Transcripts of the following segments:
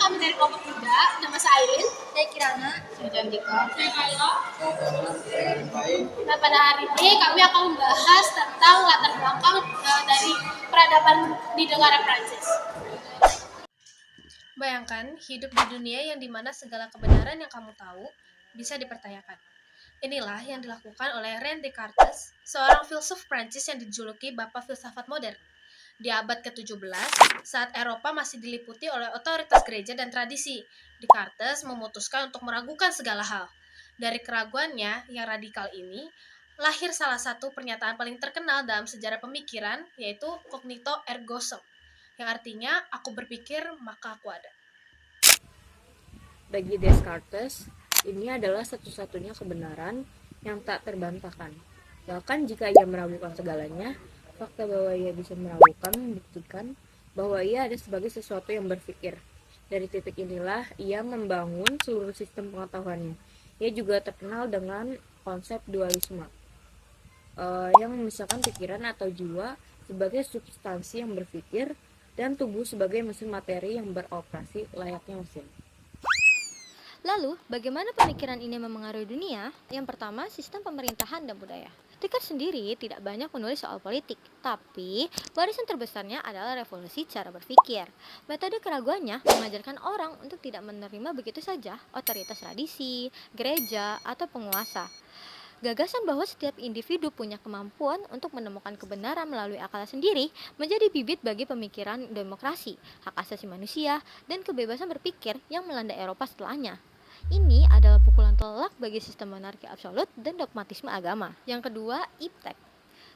kami dari kelompok 3. Nama saya Ailin. Saya Kirana. Saya Cantika. Saya Kayla. Nah, pada hari ini kami akan membahas tentang latar belakang dari peradaban di negara Prancis. Bayangkan hidup di dunia yang dimana segala kebenaran yang kamu tahu bisa dipertanyakan. Inilah yang dilakukan oleh René Descartes, seorang filsuf Prancis yang dijuluki Bapak Filsafat Modern. Di abad ke-17, saat Eropa masih diliputi oleh otoritas gereja dan tradisi, Descartes memutuskan untuk meragukan segala hal. Dari keraguannya yang radikal ini, lahir salah satu pernyataan paling terkenal dalam sejarah pemikiran, yaitu cognito ergo sum, yang artinya aku berpikir maka aku ada. Bagi Descartes, ini adalah satu-satunya kebenaran yang tak terbantahkan. Bahkan jika ia meragukan segalanya, fakta bahwa ia bisa meragukan membuktikan bahwa ia ada sebagai sesuatu yang berpikir. Dari titik inilah ia membangun seluruh sistem pengetahuannya. Ia juga terkenal dengan konsep dualisme, yang memisahkan pikiran atau jiwa sebagai substansi yang berpikir dan tubuh sebagai mesin materi yang beroperasi layaknya mesin. Lalu, bagaimana pemikiran ini memengaruhi dunia? Yang pertama, sistem pemerintahan dan budaya. Descartes sendiri tidak banyak menulis soal politik, tapi warisan terbesarnya adalah revolusi cara berpikir. Metode keraguannya mengajarkan orang untuk tidak menerima begitu saja otoritas tradisi, gereja, atau penguasa. Gagasan bahwa setiap individu punya kemampuan untuk menemukan kebenaran melalui akal sendiri menjadi bibit bagi pemikiran demokrasi, hak asasi manusia, dan kebebasan berpikir yang melanda Eropa setelahnya. Ini adalah pukulan telak bagi sistem monarki absolut dan dogmatisme agama. Yang kedua, iptek.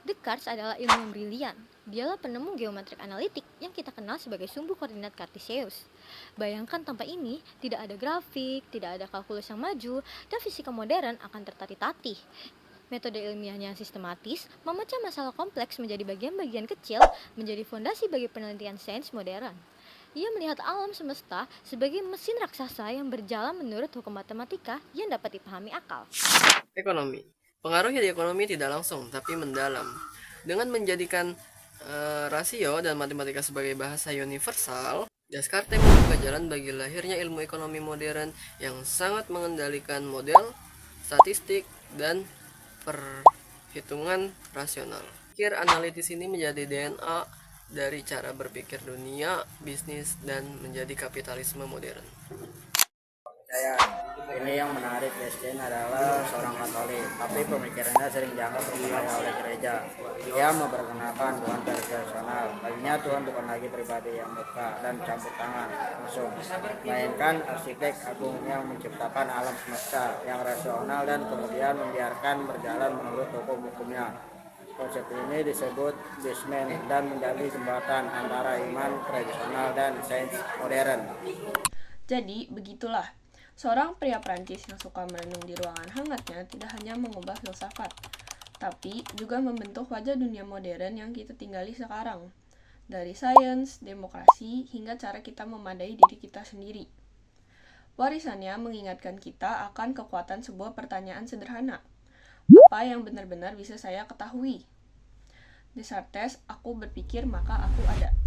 Descartes adalah ilmuwan brilian. Dialah penemu geometrik analitik yang kita kenal sebagai sumbu koordinat Cartesius. Bayangkan tanpa ini, tidak ada grafik, tidak ada kalkulus yang maju, dan fisika modern akan tertatih-tatih. Metode ilmiahnya sistematis, memecah masalah kompleks menjadi bagian-bagian kecil, menjadi fondasi bagi penelitian sains modern. Ia melihat alam semesta sebagai mesin raksasa yang berjalan menurut hukum matematika yang dapat dipahami akal. Ekonomi. Pengaruhnya di ekonomi tidak langsung, tapi mendalam. Dengan menjadikan rasio dan matematika sebagai bahasa universal, Descartes membuka jalan bagi lahirnya ilmu ekonomi modern yang sangat mengendalikan model, statistik, dan perhitungan rasional. Pikir analitis ini menjadi DNA dari cara berpikir dunia, bisnis, dan menjadi kapitalisme modern. Ini yang menarik Descartes adalah seorang Katolik, tapi pemikirannya sering dianggap berbahaya oleh gereja. Ia memperkenalkan Tuhan personal. Baginya Tuhan bukan lagi pribadi yang muka dan campur tangan langsung, melainkan arsitek agung yang menciptakan alam semesta yang rasional dan kemudian membiarkan berjalan menurut hukum-hukumnya. Konsep ini disebut basement dan menjadi jembatan antara iman tradisional dan sains modern. Jadi, begitulah. Seorang pria Prancis yang suka merenung di ruangan hangatnya tidak hanya mengubah filsafat, tapi juga membentuk wajah dunia modern yang kita tinggali sekarang. Dari sains, demokrasi, hingga cara kita memadai diri kita sendiri. Warisannya mengingatkan kita akan kekuatan sebuah pertanyaan sederhana. Apa yang benar-benar bisa saya ketahui? Descartes, aku berpikir maka aku ada.